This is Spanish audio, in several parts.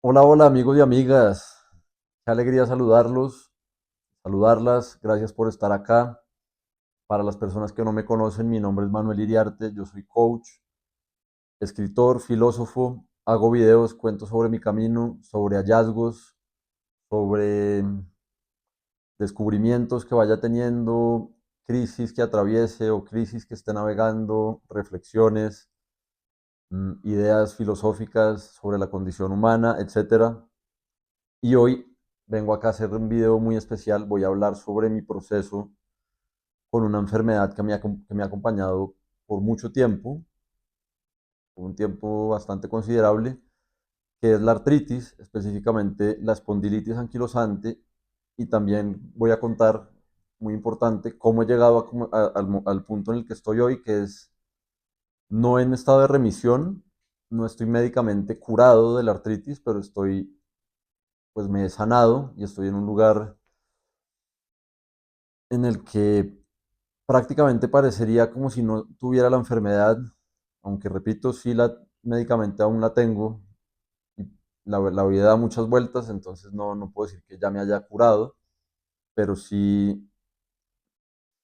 Hola, hola amigos y amigas. Qué alegría saludarlas. Gracias por estar acá. Para las personas que no me conocen, mi nombre es Manuel Iriarte. Yo soy coach, escritor, filósofo. Hago videos, cuento sobre mi camino, sobre hallazgos, sobre descubrimientos que vaya teniendo, crisis que atraviese o crisis que esté navegando, reflexiones, ideas filosóficas sobre la condición humana, etcétera. Y hoy vengo acá a hacer un video muy especial. Voy a hablar sobre mi proceso con una enfermedad que me ha acompañado por mucho tiempo, por un tiempo bastante considerable, que es la artritis, específicamente la espondilitis anquilosante. Y también voy a contar, muy importante, cómo he llegado al punto en el que estoy hoy, que es no en estado de remisión, no estoy médicamente curado de la artritis, pero pues me he sanado y estoy en un lugar en el que prácticamente parecería como si no tuviera la enfermedad, aunque repito, sí médicamente aún la tengo, y la vida da muchas vueltas, entonces no puedo decir que ya me haya curado, pero sí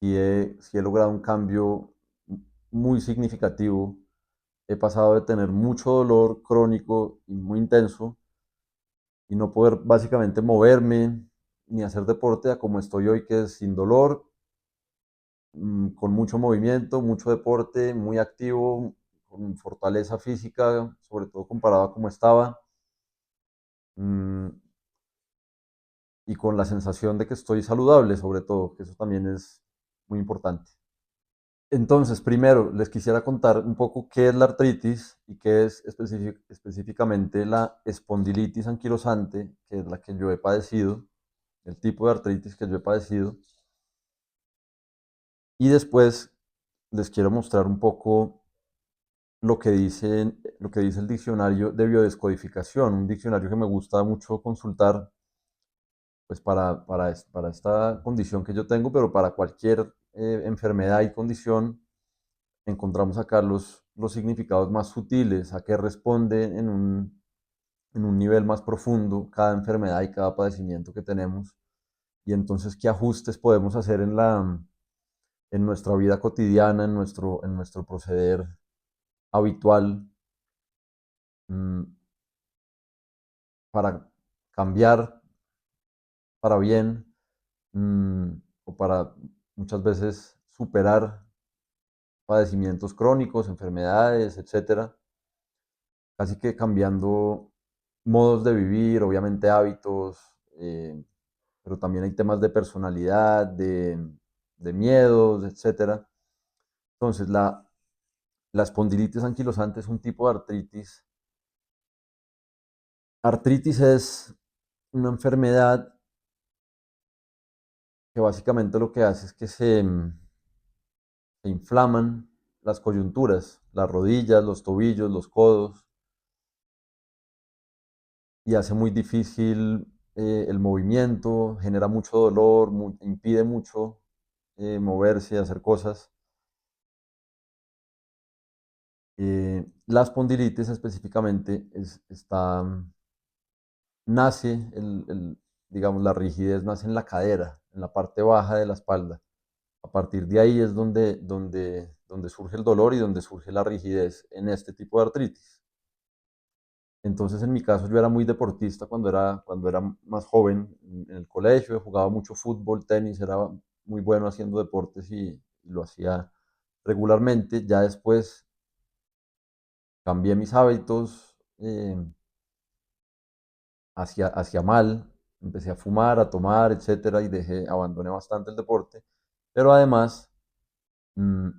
he logrado un cambio muy significativo. He pasado de tener mucho dolor crónico y muy intenso y no poder básicamente moverme ni hacer deporte a como estoy hoy, que es sin dolor, con mucho movimiento, mucho deporte, muy activo, con fortaleza física, sobre todo comparado a cómo estaba, mm, y con la sensación de que estoy saludable, sobre todo, que eso también es muy importante. Entonces, primero, les quisiera contar un poco qué es la artritis y qué es específicamente la espondilitis anquilosante, que es la que yo he padecido, el tipo de artritis que yo he padecido. Y después les quiero mostrar un poco lo que dice el diccionario de biodescodificación, un diccionario que me gusta mucho consultar, pues para esta condición que yo tengo, pero para cualquier enfermedad y condición. Encontramos acá los significados más sutiles, a qué responde en un nivel más profundo cada enfermedad y cada padecimiento que tenemos, y entonces qué ajustes podemos hacer en nuestra vida cotidiana, en nuestro proceder habitual, mm, para cambiar para bien, mm, o para muchas veces superar padecimientos crónicos, enfermedades, etcétera, casi que cambiando modos de vivir, obviamente hábitos, pero también hay temas de personalidad, de miedos, etcétera. Entonces, la espondilitis anquilosante es un tipo de artritis. Artritis es una enfermedad que básicamente lo que hace es que se inflaman las coyunturas, las rodillas, los tobillos, los codos, y hace muy difícil el movimiento, genera mucho dolor, impide mucho moverse, hacer cosas. La espondilitis específicamente nace, digamos, la rigidez nace en la cadera, en la parte baja de la espalda. A partir de ahí es donde surge el dolor y donde surge la rigidez en este tipo de artritis. Entonces, en mi caso, yo era muy deportista cuando era más joven. En el colegio jugaba mucho fútbol, tenis, era muy bueno haciendo deportes y lo hacía regularmente. Ya después cambié mis hábitos hacia mal, empecé a fumar, a tomar, etcétera, y abandoné bastante el deporte. Pero además, mm,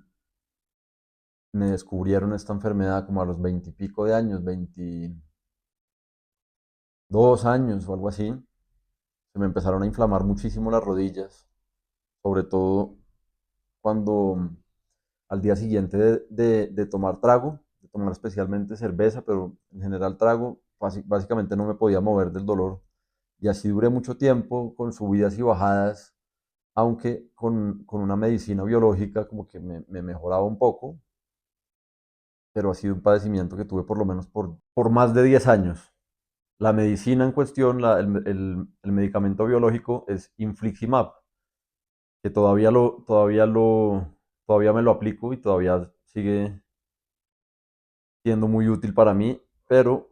me descubrieron esta enfermedad como a los 20 y pico de años, 22 años o algo así. Se me empezaron a inflamar muchísimo las rodillas, sobre todo cuando al día siguiente de tomar trago, de tomar especialmente cerveza, pero en general trago, básicamente no me podía mover del dolor. Y así duré mucho tiempo con subidas y bajadas, aunque con una medicina biológica como que me mejoraba un poco, pero ha sido un padecimiento que tuve por lo menos por más de 10 años. la medicina en cuestión, el medicamento biológico es infliximab, que todavía me lo aplico y todavía sigue siendo muy útil para mí, pero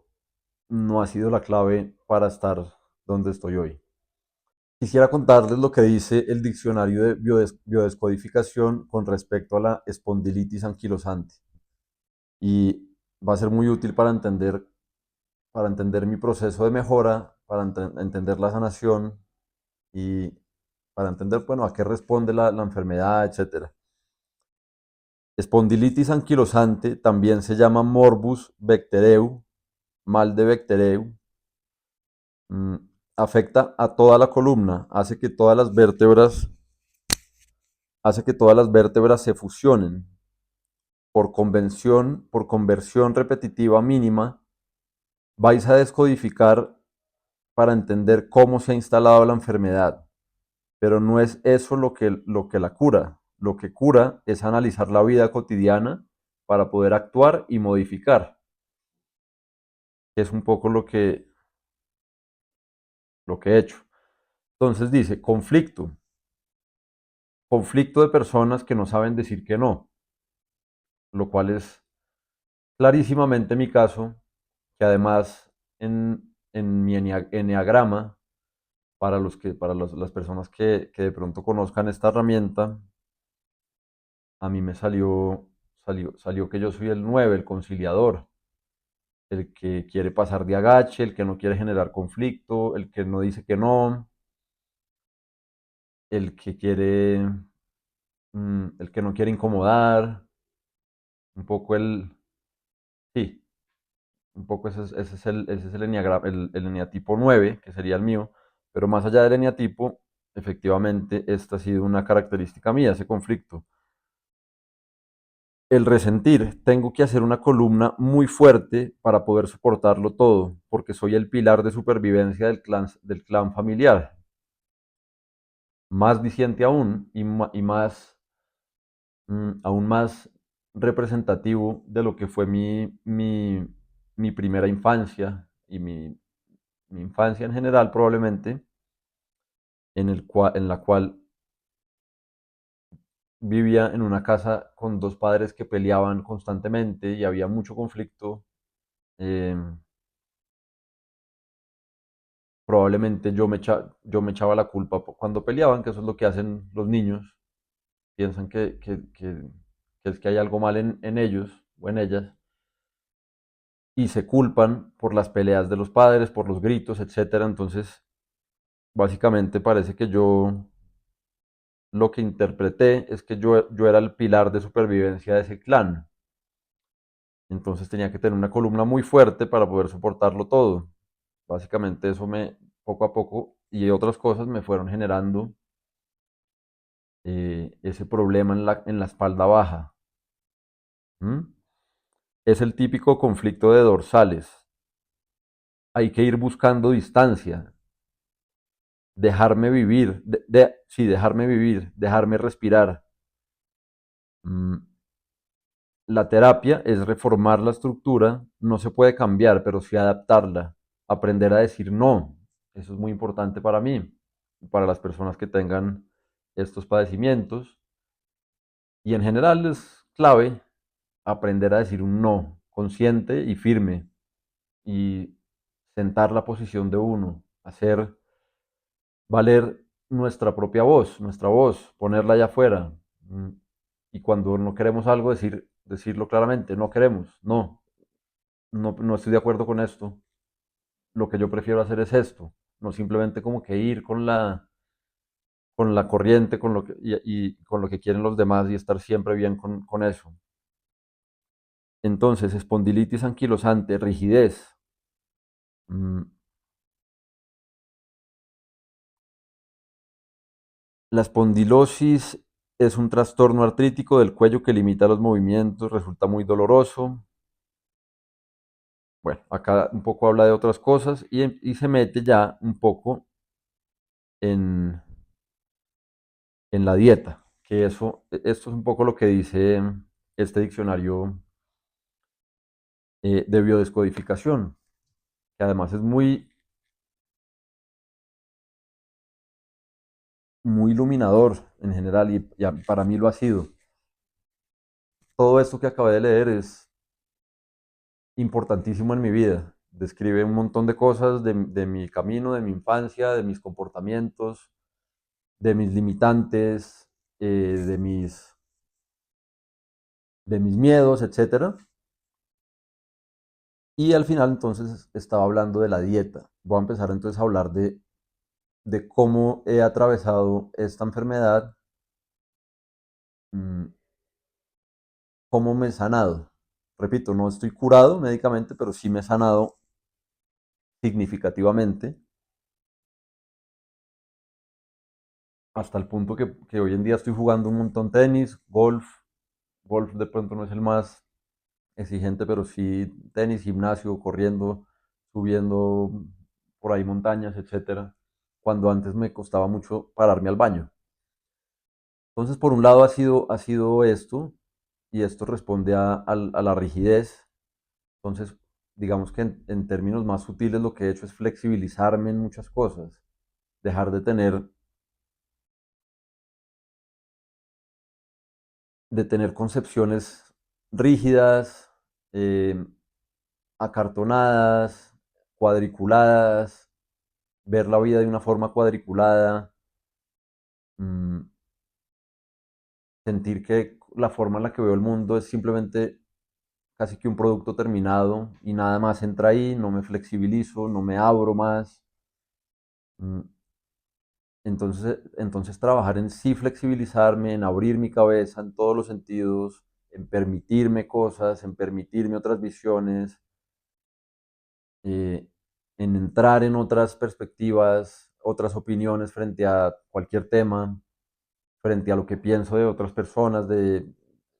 no ha sido la clave para estar donde estoy hoy. Quisiera contarles lo que dice el diccionario de biodescodificación con respecto a la espondilitis anquilosante. Y va a ser muy útil para entender mi proceso de mejora, para entender la sanación y para entender, bueno, a qué responde la enfermedad, etcétera. Espondilitis anquilosante también se llama morbus Bectereu, mal de Bectereu. Mm, Afecta a toda la columna, hace que todas las vértebras se fusionen por conversión repetitiva mínima. Vais a descodificar para entender cómo se ha instalado la enfermedad, pero no es eso lo que la cura. Lo que cura es analizar la vida cotidiana para poder actuar y modificar, que es un poco lo que he hecho. Entonces dice, conflicto de personas que no saben decir que no, lo cual es clarísimamente mi caso, que además en mi enneagrama, las personas que de pronto conozcan esta herramienta, a mí salió que yo soy el 9, el conciliador, el que quiere pasar de agache, el que no quiere generar conflicto, el que no dice que no, el que quiere, el que no quiere incomodar, un poco sí, un poco ese es el el eneatipo 9, que sería el mío, pero más allá del eneatipo, efectivamente, esta ha sido una característica mía, ese conflicto. El resentir, tengo que hacer una columna muy fuerte para poder soportarlo todo, porque soy el pilar de supervivencia del clan familiar. Más diciente aún y aún más representativo de lo que fue mi primera infancia y mi infancia en general probablemente, en la cual vivía en una casa con dos padres que peleaban constantemente y había mucho conflicto. eh, Probablemente yo me echaba la culpa cuando peleaban, que eso es lo que hacen los niños, piensan que es que hay algo mal en ellos o en ellas, y se culpan por las peleas de los padres, por los gritos, etcétera. Entonces, básicamente parece que yo lo que interpreté es que yo era el pilar de supervivencia de ese clan. Entonces tenía que tener una columna muy fuerte para poder soportarlo todo. Básicamente poco a poco y otras cosas me fueron generando ese problema en la espalda baja. ¿Mm? Es el típico conflicto de dorsales. Hay que ir buscando distancia, dejarme vivir, sí, dejarme vivir, dejarme respirar. Mm, La terapia es reformar la estructura, no se puede cambiar, pero sí adaptarla, aprender a decir no. Eso es muy importante para mí, para las personas que tengan estos padecimientos. Y en general es clave aprender a decir un no consciente y firme y sentar la posición de uno, hacer valer nuestra voz, ponerla allá afuera. Y cuando no queremos algo, decirlo claramente, no queremos, no estoy de acuerdo con esto, lo que yo prefiero hacer es esto, no simplemente como que ir con la corriente y con lo que quieren los demás y estar siempre bien con eso. Entonces, espondilitis anquilosante, rigidez. Mm, La espondilosis es un trastorno artrítico del cuello que limita los movimientos, resulta muy doloroso. Bueno, acá un poco habla de otras cosas y se mete ya un poco en, en la dieta, que esto es un poco lo que dice este diccionario de biodescodificación, que además es muy, muy iluminador en general y para mí lo ha sido. Todo esto que acabé de leer es importantísimo en mi vida. Describe un montón de cosas de mi camino, de mi infancia, de mis comportamientos, de mis limitantes, de mis miedos, etcétera. Y al final entonces estaba hablando de la dieta. Voy a empezar entonces a hablar de cómo he atravesado esta enfermedad, mm, cómo me he sanado. Repito, no estoy curado médicamente, pero sí me he sanado significativamente hasta el punto que hoy en día estoy jugando un montón tenis, golf. Golf de pronto no es el más exigente, pero sí tenis, gimnasio, corriendo, subiendo por ahí montañas, etcétera. Cuando antes me costaba mucho pararme al baño. Entonces, por un lado ha sido esto, y esto responde a la rigidez. Entonces, digamos que en términos más sutiles lo que he hecho es flexibilizarme en muchas cosas, dejar de tener concepciones rígidas, eh, acartonadas, cuadriculadas, ver la vida de una forma cuadriculada, mm, sentir que la forma en la que veo el mundo es simplemente casi que un producto terminado y nada más entra ahí, no me flexibilizo, no me abro más. mm, entonces trabajar en sí flexibilizarme, en abrir mi cabeza en todos los sentidos, en permitirme cosas, en permitirme otras visiones, eh, en entrar en otras perspectivas, otras opiniones frente a cualquier tema, frente a lo que pienso de otras personas, de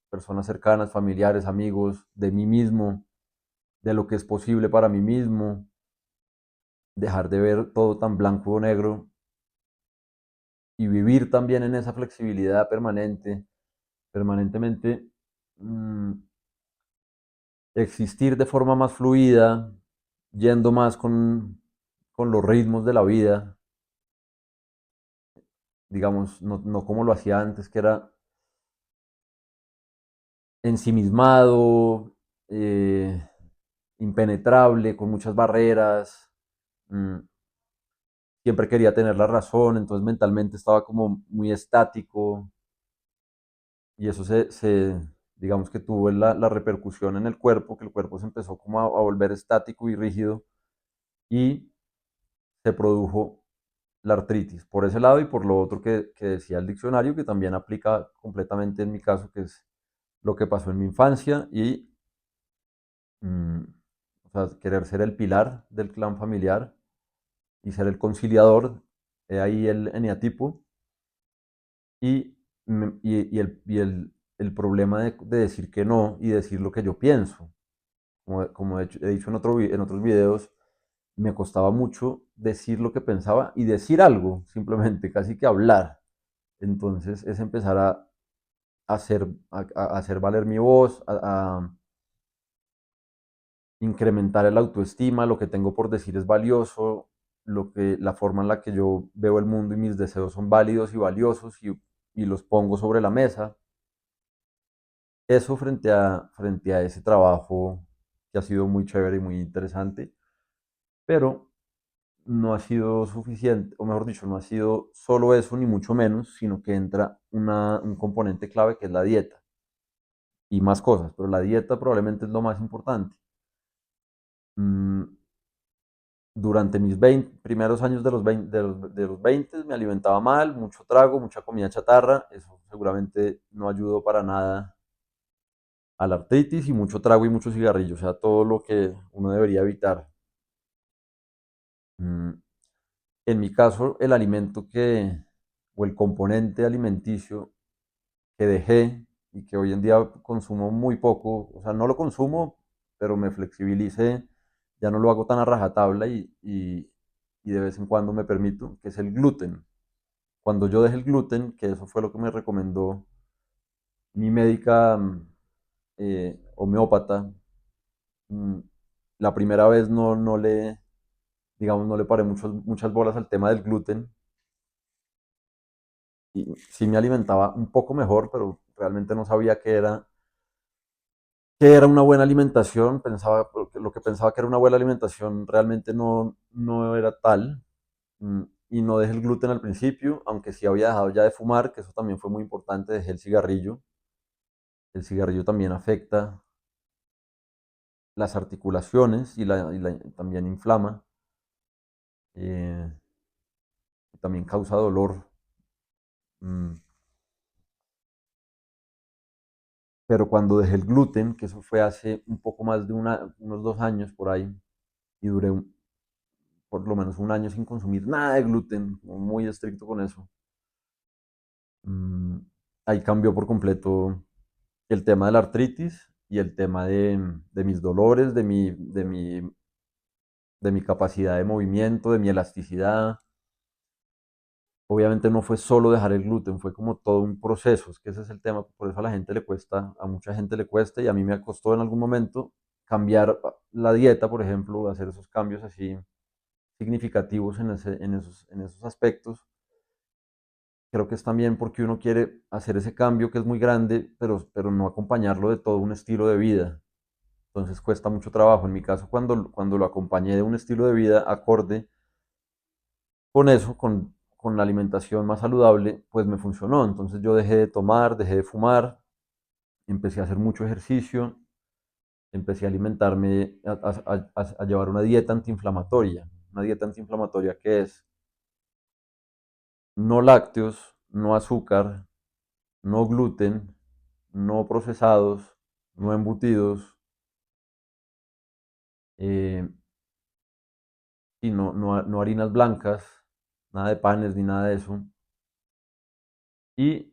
personas cercanas, familiares, amigos, de mí mismo, de lo que es posible para mí mismo, dejar de ver todo tan blanco o negro y vivir también en esa flexibilidad permanente, permanentemente mmm, existir de forma más fluida, yendo más con los ritmos de la vida, digamos, no como lo hacía antes, que era ensimismado, eh, impenetrable, con muchas barreras. mm, Siempre quería tener la razón, entonces mentalmente estaba como muy estático y eso digamos que tuvo la repercusión en el cuerpo, que el cuerpo se empezó como a volver estático y rígido y se produjo la artritis, por ese lado y por lo otro que decía el diccionario, que también aplica completamente en mi caso, que es lo que pasó en mi infancia y mm, o sea, querer ser el pilar del clan familiar y ser el conciliador, ahí el eneatipo, y, el problema de decir que no y decir lo que yo pienso. Como he dicho en otros videos, me costaba mucho decir lo que pensaba y decir algo, simplemente, casi que hablar. Entonces es empezar a hacer valer mi voz, a incrementar el autoestima, lo que tengo por decir es valioso, la forma en la que yo veo el mundo y mis deseos son válidos y valiosos y los pongo sobre la mesa. Eso frente a ese trabajo que ha sido muy chévere y muy interesante, pero no ha sido suficiente, o mejor dicho, no ha sido solo eso ni mucho menos, sino que entra un componente clave que es la dieta y más cosas, pero la dieta probablemente es lo más importante. Mm, Durante mis 20 primeros años de los 20 me alimentaba mal, mucho trago, mucha comida chatarra, eso seguramente no ayudó para nada a la artritis y mucho trago y mucho cigarrillo, o sea, todo lo que uno debería evitar. Mm, En mi caso, o el componente alimenticio que dejé y que hoy en día consumo muy poco, o sea, no lo consumo, pero me flexibilicé, ya no lo hago tan a rajatabla y de vez en cuando me permito, que es el gluten. Cuando yo dejé el gluten, que eso fue lo que me recomendó mi médica homeópata, mm, la primera vez no, no le digamos, no le paré muchas bolas al tema del gluten y sí me alimentaba un poco mejor, pero realmente no sabía qué era una buena alimentación. Pensaba, lo que pensaba que era una buena alimentación realmente no era tal. Mm, Y no dejé el gluten al principio, aunque sí había dejado ya de fumar, que eso también fue muy importante, dejé el cigarrillo. El cigarrillo también afecta las articulaciones también inflama, eh, y también causa dolor. Mm, Pero cuando dejé el gluten, que eso fue hace un poco más de unos 2 años por ahí, y duré por lo menos un año sin consumir nada de gluten, como muy estricto con eso, mm, ahí cambió por completo el tema de la artritis y el tema de mis dolores, de mi capacidad de movimiento, de mi elasticidad. Obviamente no fue solo dejar el gluten, fue como todo un proceso, es que ese es el tema, por eso a la gente le cuesta, a mucha gente le cuesta y a mí me costó en algún momento cambiar la dieta, por ejemplo, hacer esos cambios así significativos en esos aspectos. Creo que es también porque uno quiere hacer ese cambio que es muy grande, pero no acompañarlo de todo un estilo de vida. Entonces cuesta mucho trabajo. En mi caso, cuando lo acompañé de un estilo de vida acorde con eso, con la alimentación más saludable, pues me funcionó. Entonces yo dejé de tomar, dejé de fumar, empecé a hacer mucho ejercicio, empecé a alimentarme, a llevar una dieta antiinflamatoria. Una dieta antiinflamatoria que es no lácteos, no azúcar, no gluten, no procesados, no embutidos, eh, y no harinas blancas, nada de panes ni nada de eso. Y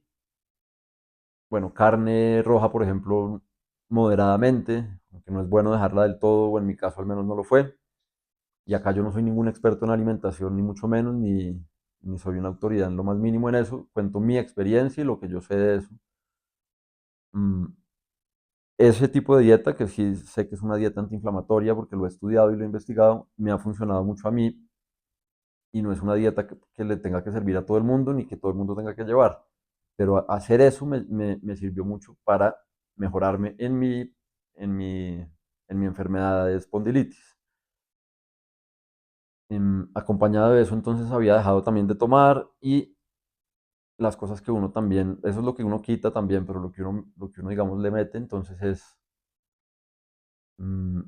bueno, carne roja, por ejemplo, moderadamente, aunque no es bueno dejarla del todo, o en mi caso al menos no lo fue. Y acá yo no soy ningún experto en alimentación, ni mucho menos, ni soy una autoridad en lo más mínimo en eso. Cuento mi experiencia y lo que yo sé de eso. Mm, Ese tipo de dieta, que sí sé que es una dieta antiinflamatoria porque lo he estudiado y lo he investigado, me ha funcionado mucho a mí y no es una dieta que le tenga que servir a todo el mundo ni que todo el mundo tenga que llevar. Pero hacer eso me sirvió mucho para mejorarme en mi, en mi enfermedad de espondilitis. Acompañado de eso, entonces había dejado también de tomar y las cosas que uno también, eso es lo que uno quita también, pero lo que uno digamos, le mete, entonces es, mm,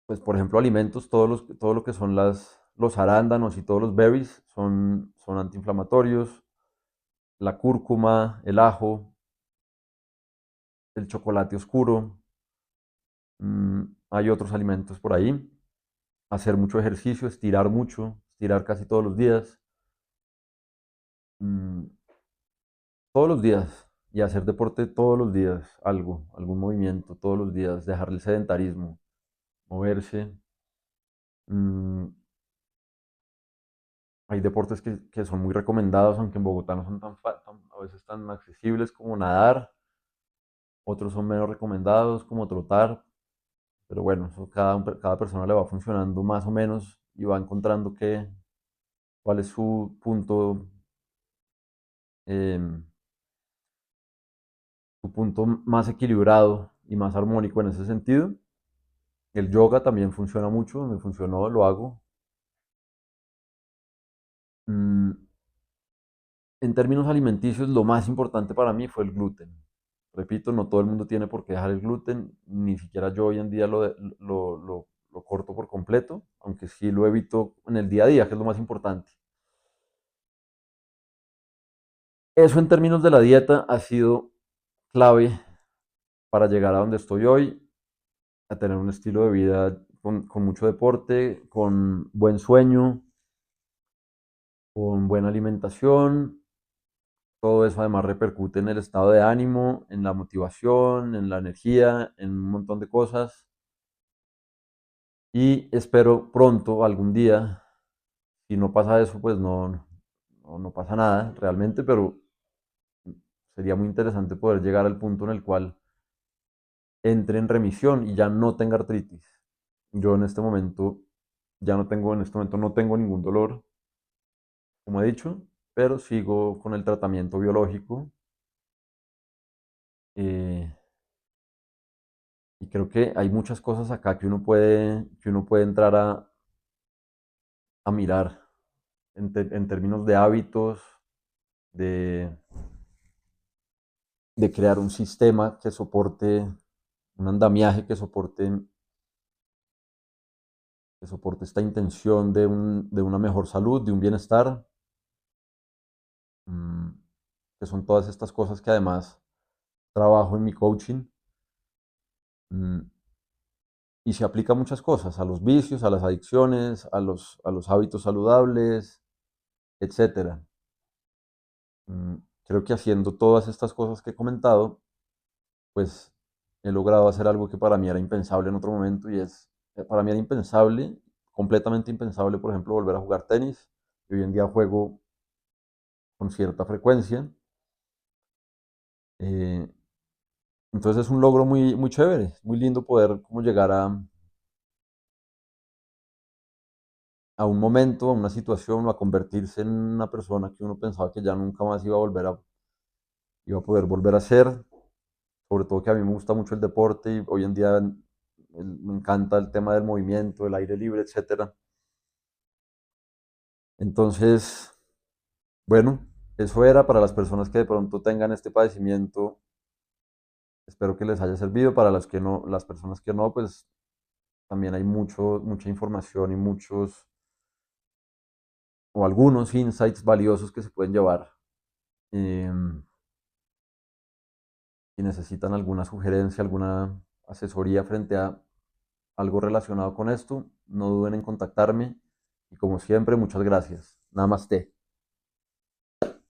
pues por ejemplo, alimentos, todo lo que son los arándanos y todos los berries son antiinflamatorios, la cúrcuma, el ajo, el chocolate oscuro. Hay otros alimentos por ahí. Hacer mucho ejercicio, estirar mucho, estirar casi todos los días. mm, Todos los días. Y hacer deporte todos los días, algún movimiento todos los días, dejar el sedentarismo, moverse. Mm, Hay deportes que son muy recomendados, aunque en Bogotá no son a veces tan accesibles como nadar. Otros son menos recomendados como trotar. Pero bueno, eso cada persona le va funcionando más o menos y va encontrando cuál es su em, punto más equilibrado y más armónico en ese sentido. El yoga también funciona mucho, me funcionó, lo hago. Mm, En términos alimenticios, lo más importante para mí fue el gluten. Repito, no todo el mundo tiene por qué dejar el gluten, ni siquiera yo hoy en día lo corto por completo, aunque sí lo evito en el día a día, que es lo más importante. Eso en términos de la dieta ha sido clave para llegar a donde estoy hoy, a tener un estilo de vida con mucho deporte, con buen sueño, con buena alimentación. Todo eso además repercute en el estado de ánimo, en la motivación, en la energía, en un montón de cosas. Y espero pronto, algún día, si no pasa eso, pues no pasa nada realmente, pero sería muy interesante poder llegar al punto en el cual entre en remisión y ya no tenga artritis. Yo en este momento Ya no tengo, en este momento no tengo ningún dolor, como he dicho, pero sigo con el tratamiento biológico. eh, y creo que hay muchas cosas acá que uno puede entrar a mirar en términos de hábitos, de, de crear un sistema que soporte, un andamiaje que soporte esta intención de una mejor salud, de un bienestar, mm, que son todas estas cosas que además trabajo en mi coaching. mm, y se aplica a muchas cosas, a los vicios, a las adicciones, a los hábitos saludables, etcétera. Mm, Creo que haciendo todas estas cosas que he comentado, pues he logrado hacer algo que para mí era impensable en otro momento y para mí era impensable, completamente impensable, por ejemplo, volver a jugar tenis. Y hoy en día juego con cierta frecuencia. Eh, entonces es un logro muy, muy chévere, muy lindo poder como llegar a un momento, a una situación o a convertirse en una persona que uno pensaba que ya nunca más iba a poder volver a ser. Sobre todo que a mí me gusta mucho el deporte y hoy en día me encanta el tema del movimiento, el aire libre, etcétera. Entonces, bueno, eso era para las personas que de pronto tengan este padecimiento. Espero que les haya servido. Para las que no, las personas que no, pues también hay mucha información y muchos o algunos insights valiosos que se pueden llevar. Em, si necesitan alguna sugerencia, alguna asesoría frente a algo relacionado con esto, no duden en contactarme. Y como siempre, muchas gracias. Namaste.